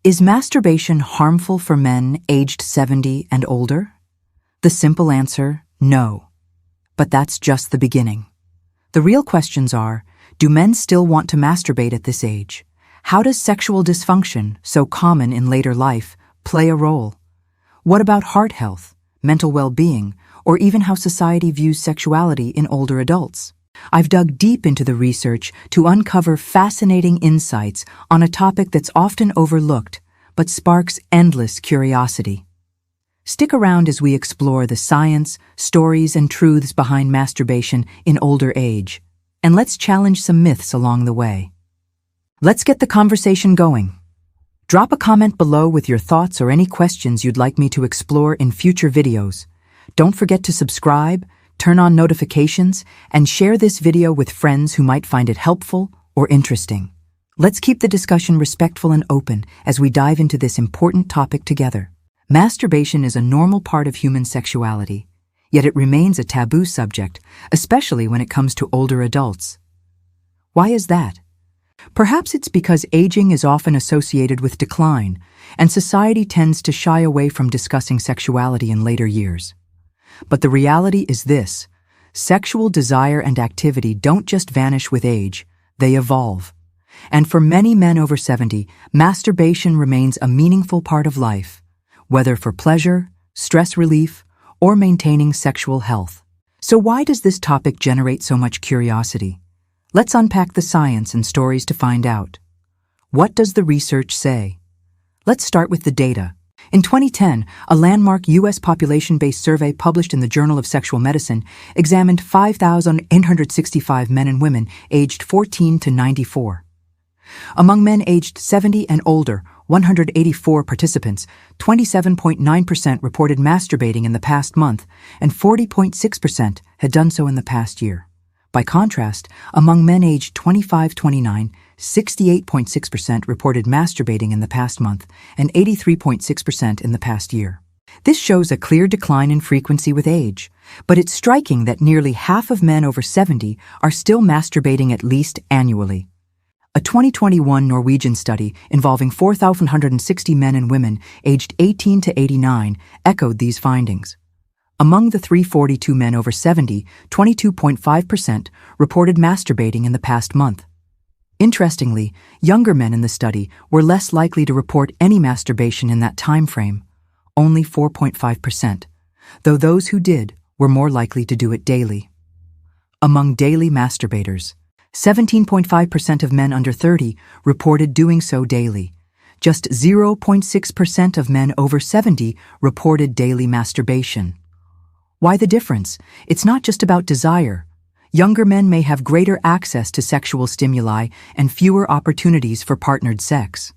Is masturbation harmful for men aged 70 and older? The simple answer, no. But that's just the beginning. The real questions are, do men still want to masturbate at this age? How does sexual dysfunction, so common in later life, play a role? What about heart health, mental well-being, or even how society views sexuality in older adults? I've dug deep into the research to uncover fascinating insights on a topic that's often overlooked, but sparks endless curiosity. Stick around as we explore the science, stories, and truths behind masturbation in older age, and let's challenge some myths along the way. Let's get the conversation going. Drop a comment below with your thoughts or any questions you'd like me to explore in future videos. Don't forget to subscribe, turn on notifications, and share this video with friends who might find it helpful or interesting. Let's keep the discussion respectful and open as we dive into this important topic together. Masturbation is a normal part of human sexuality, yet it remains a taboo subject, especially when it comes to older adults. Why is that? Perhaps it's because aging is often associated with decline, and society tends to shy away from discussing sexuality in later years. But the reality is this: sexual desire and activity don't just vanish with age, they evolve. And for many men over 70, masturbation remains a meaningful part of life, whether for pleasure, stress relief, or maintaining sexual health. So why does this topic generate so much curiosity? Let's unpack the science and stories to find out. What does the research say? Let's start with the data. In 2010, a landmark U.S. population-based survey published in the Journal of Sexual Medicine examined 5,865 men and women aged 14 to 94. Among men aged 70 and older, 184 participants, 27.9% reported masturbating in the past month, and 40.6% had done so in the past year. By contrast, among men aged 25-29, 68.6% reported masturbating in the past month and 83.6% in the past year. This shows a clear decline in frequency with age, but it's striking that nearly half of men over 70 are still masturbating at least annually. A 2021 Norwegian study involving 4,160 men and women aged 18 to 89 echoed these findings. Among the 342 men over 70, 22.5% reported masturbating in the past month. Interestingly, younger men in the study were less likely to report any masturbation in that time frame, only 4.5%, though those who did were more likely to do it daily. Among daily masturbators, 17.5% of men under 30 reported doing so daily. Just 0.6% of men over 70 reported daily masturbation. Why the difference? It's not just about desire. Younger men may have greater access to sexual stimuli and fewer opportunities for partnered sex.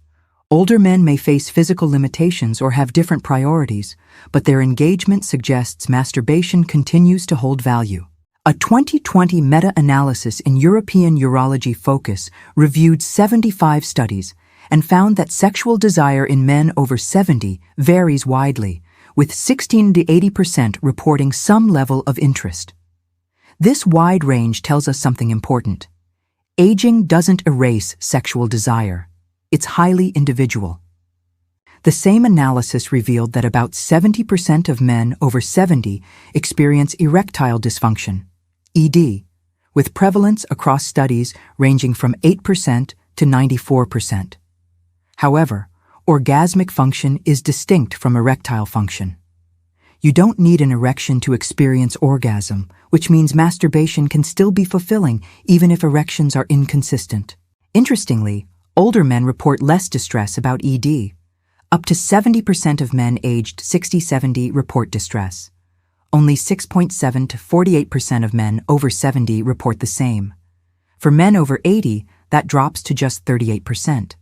Older men may face physical limitations or have different priorities, but their engagement suggests masturbation continues to hold value. A 2020 meta-analysis in European Urology Focus reviewed 75 studies and found that sexual desire in men over 70 varies widely, with 16 to 80% reporting some level of interest. This wide range tells us something important. Aging doesn't erase sexual desire. It's highly individual. The same analysis revealed that about 70% of men over 70 experience erectile dysfunction, ED, with prevalence across studies ranging from 8% to 94%. However, orgasmic function is distinct from erectile function. You don't need an erection to experience orgasm, which means masturbation can still be fulfilling even if erections are inconsistent. Interestingly, older men report less distress about ED. Up to 70% of men aged 60-70 report distress. Only 6.7 to 48% of men over 70 report the same. For men over 80, that drops to just 38%.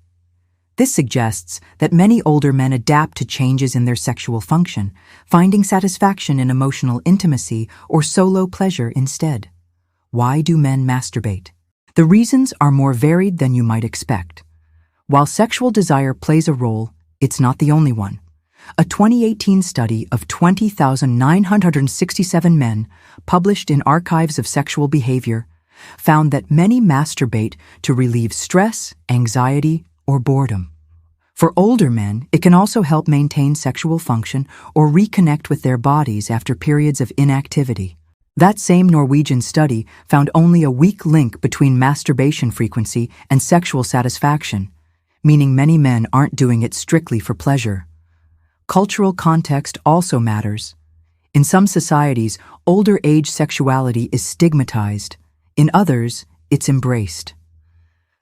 This suggests that many older men adapt to changes in their sexual function, finding satisfaction in emotional intimacy or solo pleasure instead. Why do men masturbate? The reasons are more varied than you might expect. While sexual desire plays a role, it's not the only one. A 2018 study of 20,967 men, published in Archives of Sexual Behavior, found that many masturbate to relieve stress, anxiety, or boredom. For older men, it can also help maintain sexual function or reconnect with their bodies after periods of inactivity. That same Norwegian study found only a weak link between masturbation frequency and sexual satisfaction, meaning many men aren't doing it strictly for pleasure. Cultural context also matters. In some societies, older age sexuality is stigmatized. In others, it's embraced.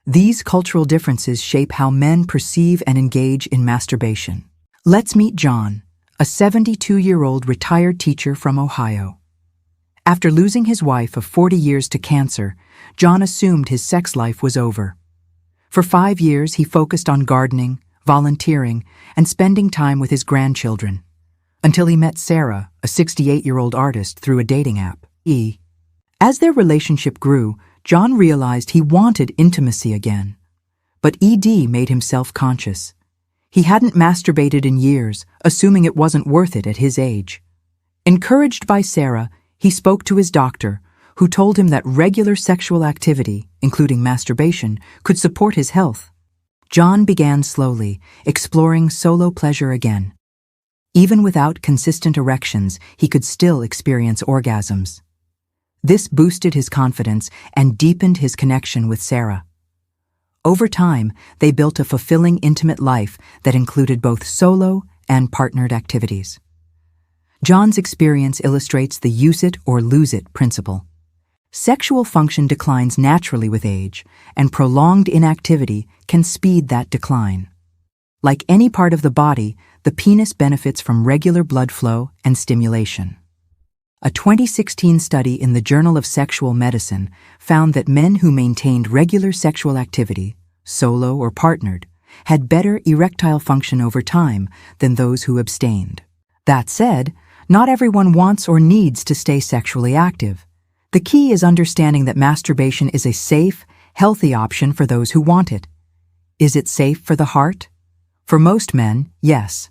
These cultural differences shape how men perceive and engage in masturbation. Let's meet John, a 72-year-old retired teacher from Ohio. After losing his wife of 40 years to cancer, John assumed his sex life was over. For 5 years, he focused on gardening, volunteering, and spending time with his grandchildren, until he met Sarah, a 68-year-old artist, through a dating app. As their relationship grew, John realized he wanted intimacy again. But ED made him self-conscious. He hadn't masturbated in years, assuming it wasn't worth it at his age. Encouraged by Sarah, he spoke to his doctor, who told him that regular sexual activity, including masturbation, could support his health. John began slowly, exploring solo pleasure again. Even without consistent erections, he could still experience orgasms. This boosted his confidence and deepened his connection with Sarah. Over time, they built a fulfilling intimate life that included both solo and partnered activities. John's experience illustrates the use it or lose it principle. Sexual function declines naturally with age, and prolonged inactivity can speed that decline. Like any part of the body, the penis benefits from regular blood flow and stimulation. A 2016 study in the Journal of Sexual Medicine found that men who maintained regular sexual activity, solo or partnered, had better erectile function over time than those who abstained. That said, not everyone wants or needs to stay sexually active. The key is understanding that masturbation is a safe, healthy option for those who want it. Is it safe for the heart? For most men, yes.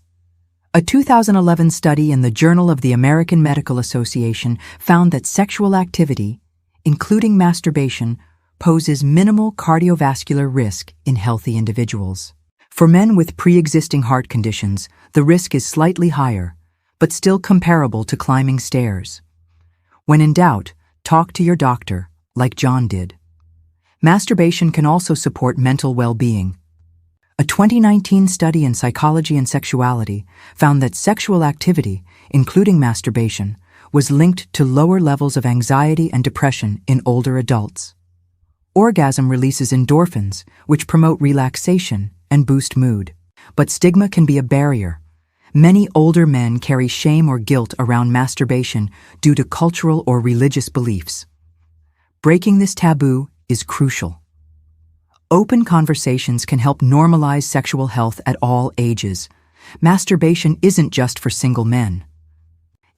A 2011 study in the Journal of the American Medical Association found that sexual activity, including masturbation, poses minimal cardiovascular risk in healthy individuals. For men with pre-existing heart conditions, the risk is slightly higher, but still comparable to climbing stairs. When in doubt, talk to your doctor, like John did. Masturbation can also support mental well-being. A 2019 study in Psychology and Sexuality found that sexual activity, including masturbation, was linked to lower levels of anxiety and depression in older adults. Orgasm releases endorphins, which promote relaxation and boost mood. But stigma can be a barrier. Many older men carry shame or guilt around masturbation due to cultural or religious beliefs. Breaking this taboo is crucial. Open conversations can help normalize sexual health at all ages. Masturbation isn't just for single men.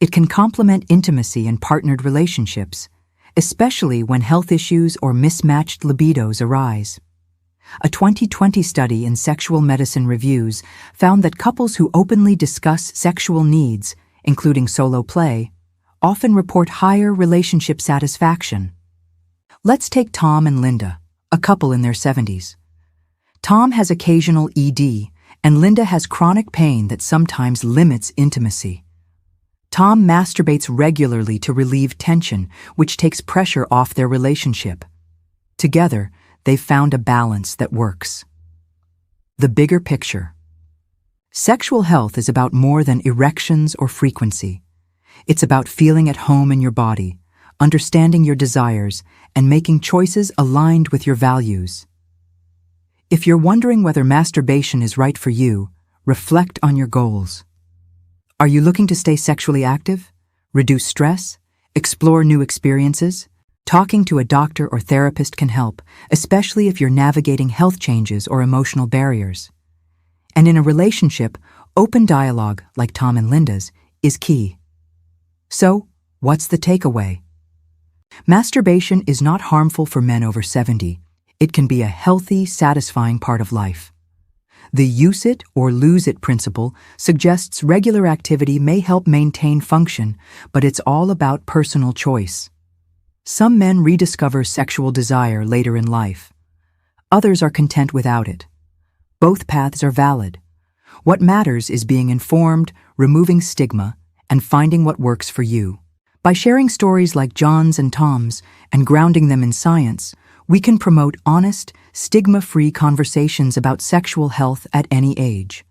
It can complement intimacy in partnered relationships, especially when health issues or mismatched libidos arise. A 2020 study in Sexual Medicine Reviews found that couples who openly discuss sexual needs, including solo play, often report higher relationship satisfaction. Let's take Tom and Linda, a couple in their 70s. Tom has occasional ED, and Linda has chronic pain that sometimes limits intimacy. Tom masturbates regularly to relieve tension, which takes pressure off their relationship. Together, they've found a balance that works. The bigger picture. Sexual health is about more than erections or frequency. It's about feeling at home in your body, understanding your desires, and making choices aligned with your values. If you're wondering whether masturbation is right for you, reflect on your goals. Are you looking to stay sexually active, reduce stress, explore new experiences? Talking to a doctor or therapist can help, especially if you're navigating health changes or emotional barriers. And in a relationship, open dialogue, like Tom and Linda's, is key. So, what's the takeaway? Masturbation is not harmful for men over 70. It can be a healthy, satisfying part of life. The use it or lose it principle suggests regular activity may help maintain function, but it's all about personal choice. Some men rediscover sexual desire later in life. Others are content without it. Both paths are valid. What matters is being informed, removing stigma, and finding what works for you. By sharing stories like John's and Tom's and grounding them in science, we can promote honest, stigma-free conversations about sexual health at any age.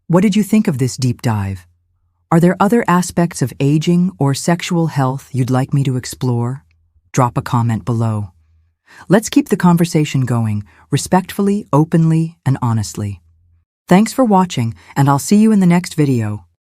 What did you think of this deep dive? Are there other aspects of aging or sexual health you'd like me to explore? Drop a comment below. Let's keep the conversation going, respectfully, openly, and honestly. Thanks for watching, and I'll see you in the next video.